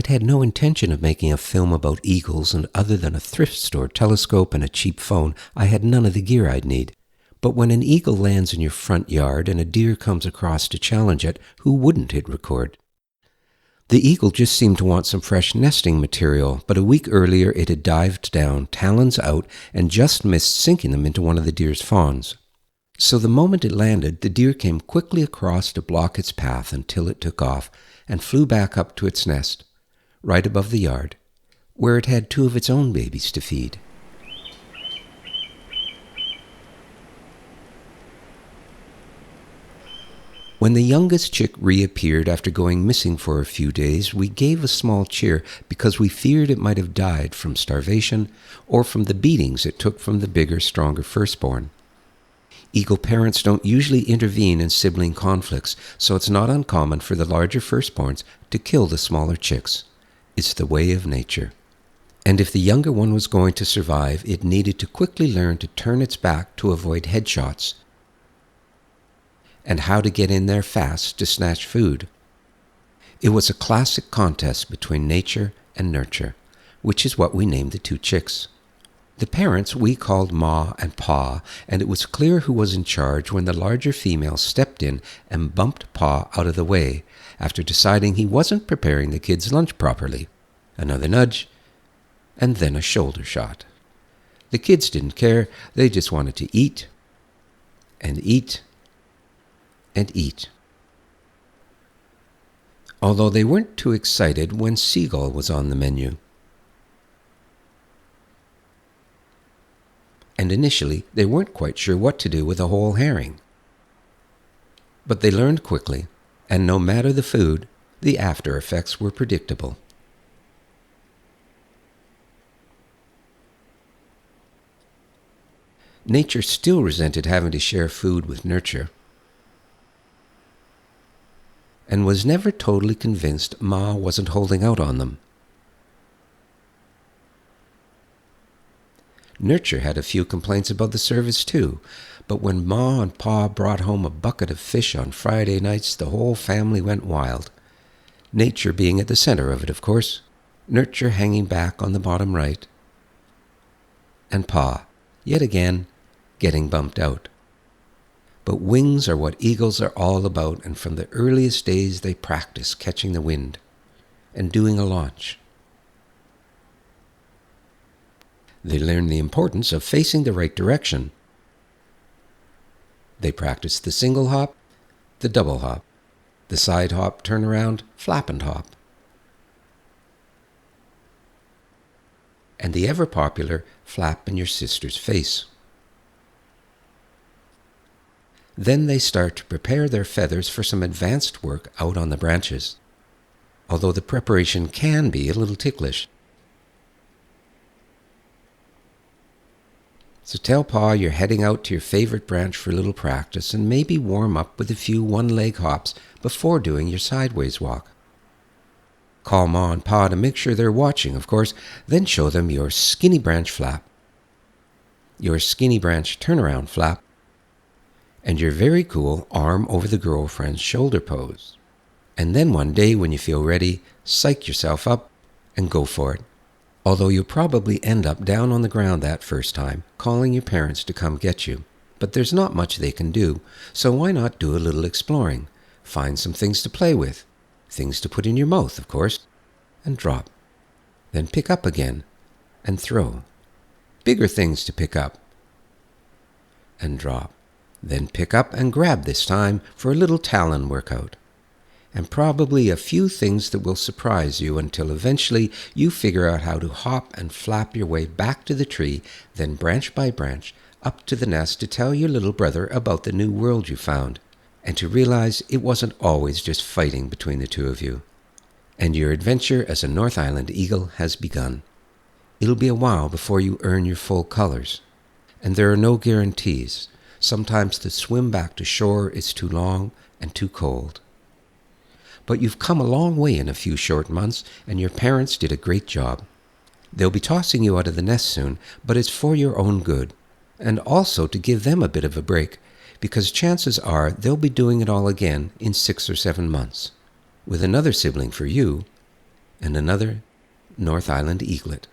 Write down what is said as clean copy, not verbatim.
I'd had no intention of making a film about eagles, and other than a thrift store telescope and a cheap phone, I had none of the gear I'd need. But when an eagle lands in your front yard and a deer comes across to challenge it, who wouldn't hit record? The eagle just seemed to want some fresh nesting material, but a week earlier it had dived down, talons out, and just missed sinking them into one of the deer's fawns. So the moment it landed, the deer came quickly across to block its path until it took off and flew back up to its nest, right above the yard, where it had 2 of its own babies to feed. When the youngest chick reappeared after going missing for a few days, we gave a small cheer because we feared it might have died from starvation or from the beatings it took from the bigger, stronger firstborn. Eagle parents don't usually intervene in sibling conflicts, so it's not uncommon for the larger firstborns to kill the smaller chicks. It's the way of nature. And if the younger one was going to survive, it needed to quickly learn to turn its back to avoid headshots, and how to get in there fast to snatch food. It was a classic contest between nature and nurture, which is what we named the 2 chicks. The parents we called Ma and Pa, and it was clear who was in charge when the larger female stepped in and bumped Pa out of the way after deciding he wasn't preparing the kids' lunch properly. Another nudge, and then a shoulder shot. The kids didn't care, they just wanted to eat, and eat, and eat. Although they weren't too excited when seagull was on the menu. And initially, they weren't quite sure what to do with a whole herring. But they learned quickly, and no matter the food, the after effects were predictable. Nature still resented having to share food with nurture, and was never totally convinced Ma wasn't holding out on them. Nurture had a few complaints about the service too, but when Ma and Pa brought home a bucket of fish on Friday nights, the whole family went wild. Nature being at the center of it, of course, nurture hanging back on the bottom right, and Pa, yet again, getting bumped out. But wings are what eagles are all about, and from the earliest days they practice catching the wind and doing a launch. They learn the importance of facing the right direction. They practice the single hop, the double hop, the side hop, turn around, flap and hop, and the ever-popular flap in your sister's face. Then they start to prepare their feathers for some advanced work out on the branches, although the preparation can be a little ticklish. So tell Pa you're heading out to your favorite branch for a little practice, and maybe warm up with a few one-leg hops before doing your sideways walk. Call Ma and Pa to make sure they're watching, of course, then show them your skinny branch flap, your skinny branch turnaround flap, and your very cool arm over the girlfriend's shoulder pose. And then one day when you feel ready, psych yourself up and go for it. Although you'll probably end up down on the ground that first time, calling your parents to come get you. But there's not much they can do, so why not do a little exploring? Find some things to play with. Things to put in your mouth, of course. And drop. Then pick up again. And throw. Bigger things to pick up. And drop. Then pick up and grab this time for a little talon workout. And probably a few things that will surprise you until eventually you figure out how to hop and flap your way back to the tree, then branch by branch, up to the nest to tell your little brother about the new world you found, and to realize it wasn't always just fighting between the 2 of you. And your adventure as a North Island eagle has begun. It'll be a while before you earn your full colors, and there are no guarantees. Sometimes the swim back to shore is too long and too cold. But you've come a long way in a few short months, and your parents did a great job. They'll be tossing you out of the nest soon, but it's for your own good, and also to give them a bit of a break, because chances are they'll be doing it all again in 6 or 7 months, with another sibling for you, and another North Island eaglet.